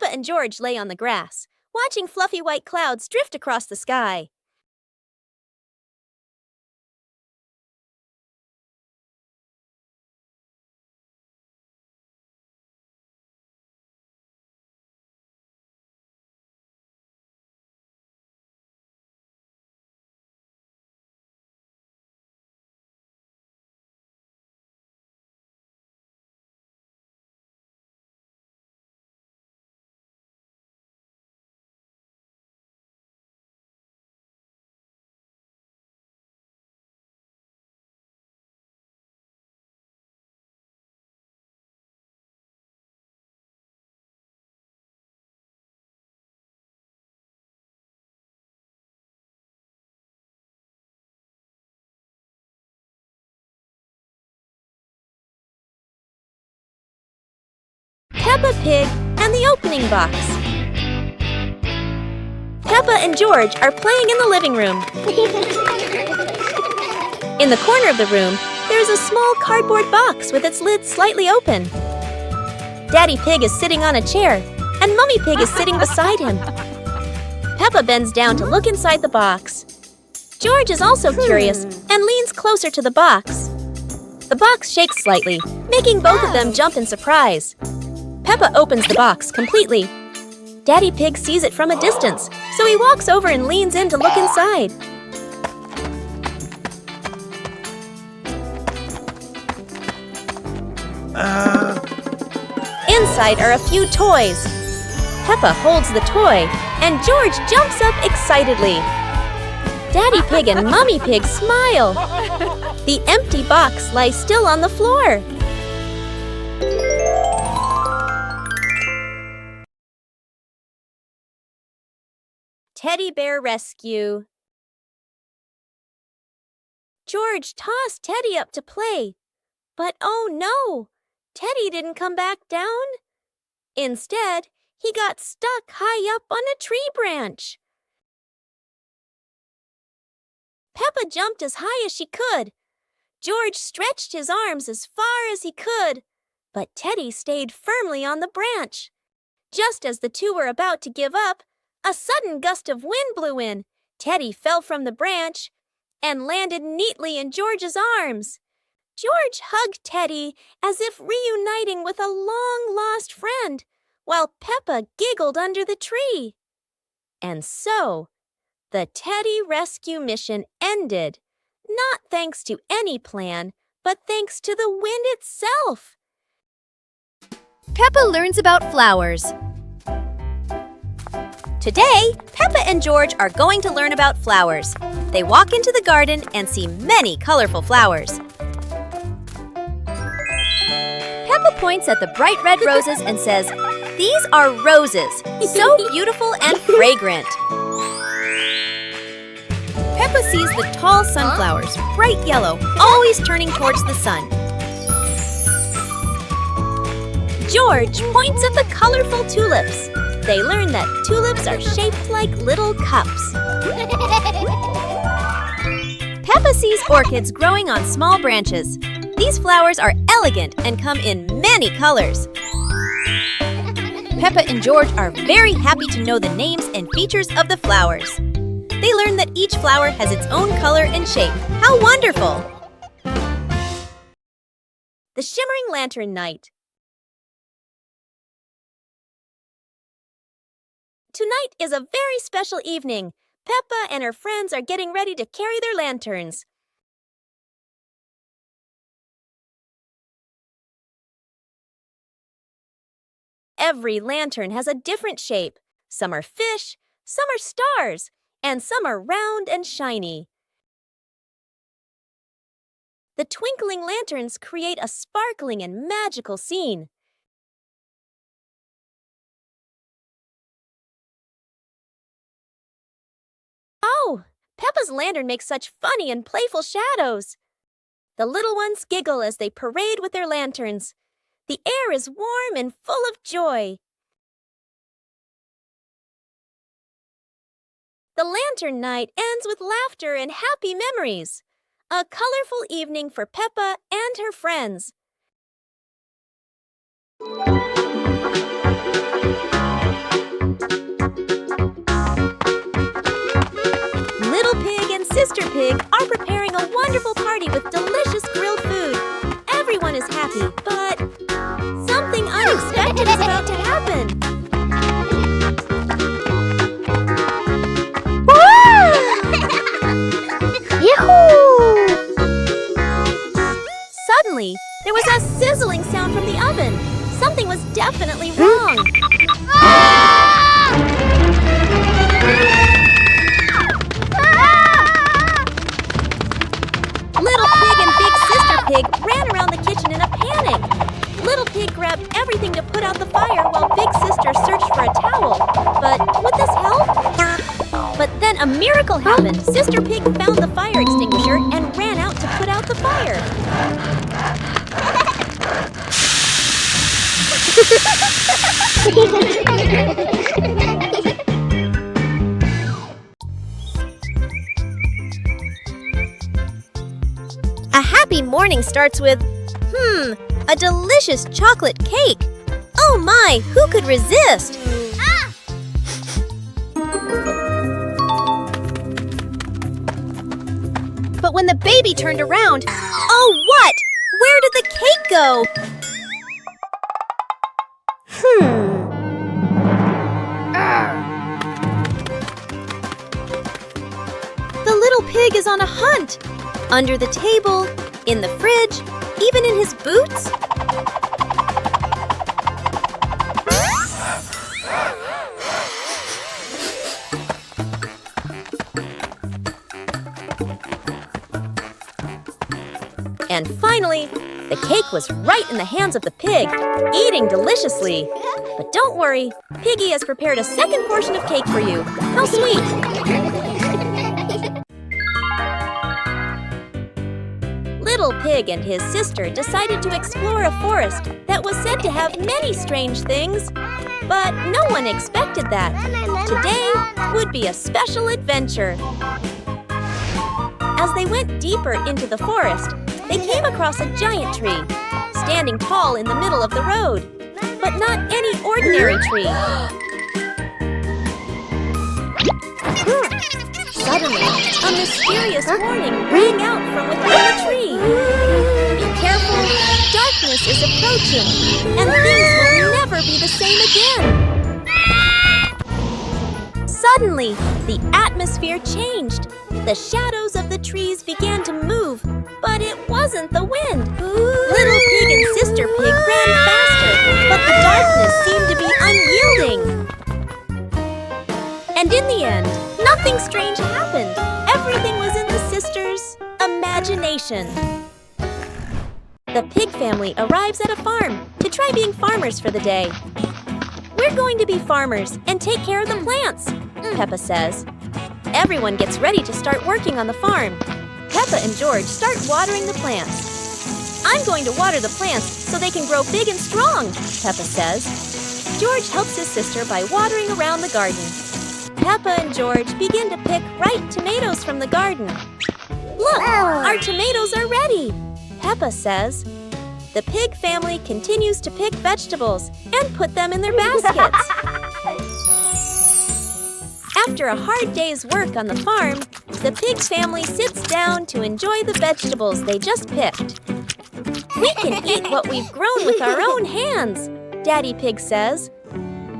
Peppa and George lay on the grass, watching fluffy white clouds drift across the sky. Peppa Pig and the opening box. Peppa and George are playing in the living room. In the corner of the room, there's a small cardboard box with its lid slightly open. Daddy Pig is sitting on a chair, and Mummy Pig is sitting beside him. Peppa bends down to look inside the box. George is also curious and leans closer to the box. The box shakes slightly, making both of them jump in surprise. Peppa opens the box completely. Daddy Pig sees it from a distance, so he walks over and leans in to look inside. Inside are a few toys. Peppa holds the toy, and George jumps up excitedly. Daddy Pig and Mummy Pig smile. The empty box lies still on the floor. Teddy Bear Rescue. George tossed Teddy up to play, but oh no, Teddy didn't come back down. Instead, he got stuck high up on a tree branch. Peppa jumped as high as she could. George stretched his arms as far as he could, but Teddy stayed firmly on the branch. Just as the two were about to give up, a sudden gust of wind blew in. Teddy fell from the branch and landed neatly in George's arms. George hugged Teddy as if reuniting with a long-lost friend, while Peppa giggled under the tree. And so, the Teddy rescue mission ended, not thanks to any plan, but thanks to the wind itself. Peppa learns about flowers. Today, Peppa and George are going to learn about flowers. They walk into the garden and see many colorful flowers. Peppa points at the bright red roses and says, "These are roses, so beautiful and fragrant." Peppa sees the tall sunflowers, bright yellow, always turning towards the sun. George points at the colorful tulips. They learn that tulips are shaped like little cups. Peppa sees orchids growing on small branches. These flowers are elegant and come in many colors. Peppa and George are very happy to know the names and features of the flowers. They learn that each flower has its own color and shape. How wonderful! The Shimmering Lantern Night. Tonight is a very special evening. Peppa and her friends are getting ready to carry their lanterns. Every lantern has a different shape. Some are fish, some are stars, and some are round and shiny. The twinkling lanterns create a sparkling and magical scene. Oh, Peppa's lantern makes such funny and playful shadows. The little ones giggle as they parade with their lanterns. The air is warm and full of joy. The lantern night ends with laughter and happy memories. A colorful evening for Peppa and her friends. happy, but something unexpected is about to happen. Yahoo! Suddenly, there was a sizzling sound from the oven. Something was definitely wrong. Little Pig and Big Sister Pig ran around the kitchen in a panic. Little Pig grabbed everything to put out the fire while Big Sister searched for a towel. But would this help? But then a miracle happened. Sister Pig found the fire extinguisher and ran out to put out the fire. A happy morning starts with, a delicious chocolate cake. Oh my, who could resist? But when the baby turned around, oh what? Where did the cake go? The little pig is on a hunt. Under the table, in the fridge, even in his boots. And finally, the cake was right in the hands of the pig, eating deliciously. But don't worry, Piggy has prepared a second portion of cake for you. How sweet! Little Pig and his sister decided to explore a forest that was said to have many strange things. But no one expected that. Today would be a special adventure. As they went deeper into the forest, they came across a giant tree, standing tall in the middle of the road. But not any ordinary tree. Suddenly, a mysterious warning rang out from within the tree. Be careful, darkness is approaching, and things will never be the same again. Suddenly, the atmosphere changed. The shadows of the trees began to move, but it wasn't the wind. Little Pig and Sister Pig ran faster, but the darkness seemed to be unyielding. And in the end, nothing strange happened. Everything was in the sisters' imagination. The pig family arrives at a farm to try being farmers for the day. We're going to be farmers and take care of the plants, Peppa says. Everyone gets ready to start working on the farm. Peppa and George start watering the plants. I'm going to water the plants so they can grow big and strong, Peppa says. George helps his sister by watering around the garden. Peppa and George begin to pick ripe tomatoes from the garden. Look, our tomatoes are ready, Peppa says. The pig family continues to pick vegetables and put them in their baskets. After a hard day's work on the farm, the pig family sits down to enjoy the vegetables they just picked. We can eat what we've grown with our own hands, Daddy Pig says.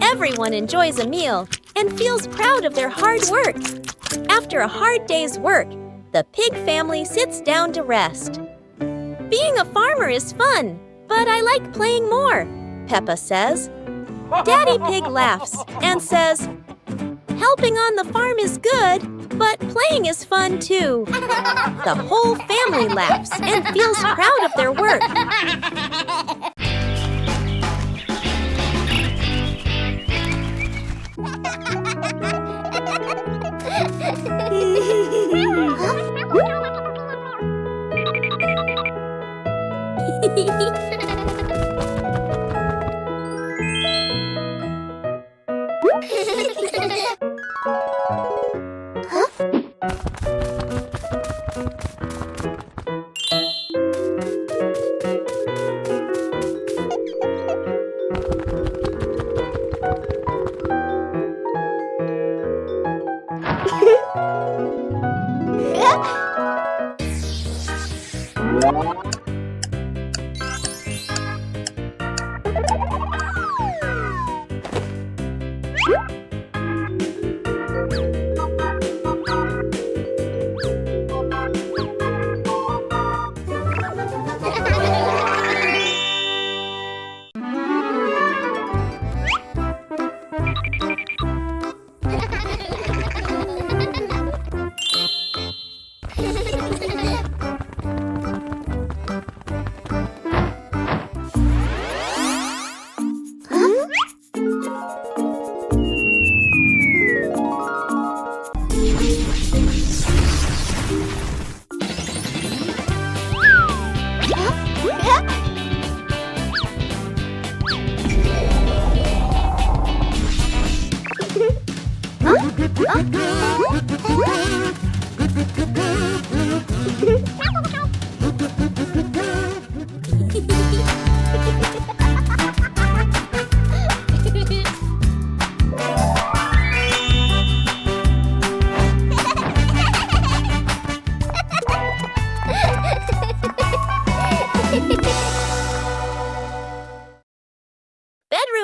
Everyone enjoys a meal and feels proud of their hard work. After a hard day's work, the pig family sits down to rest. Being a farmer is fun, but I like playing more, Peppa says. Daddy Pig laughs and says, helping on the farm is good, but playing is fun too. The whole family laughs and feels proud of their work.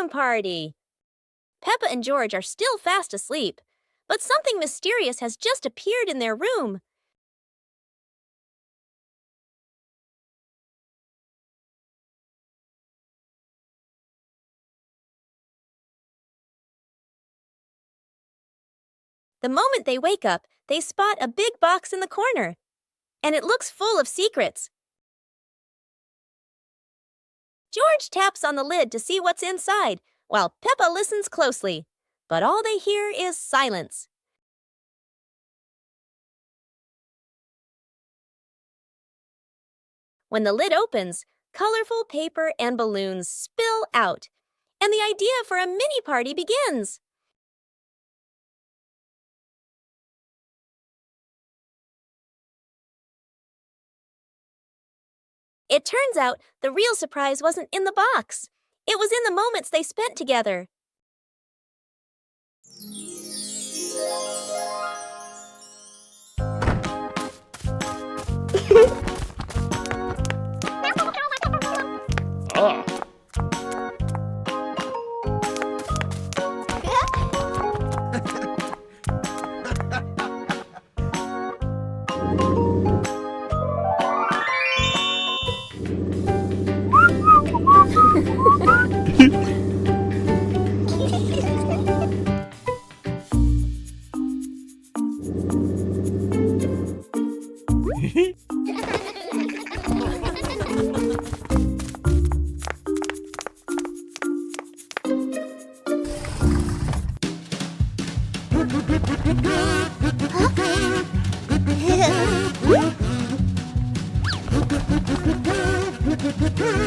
balloon party. Peppa and George are still fast asleep, but something mysterious has just appeared in their room. The moment they wake up, they spot a big box in the corner, and it looks full of secrets. George taps on the lid to see what's inside, while Peppa listens closely, but all they hear is silence. When the lid opens, colorful paper and balloons spill out, and the idea for a mini party begins. It turns out the real surprise wasn't in the box. It was in the moments they spent together. Ah. Huh?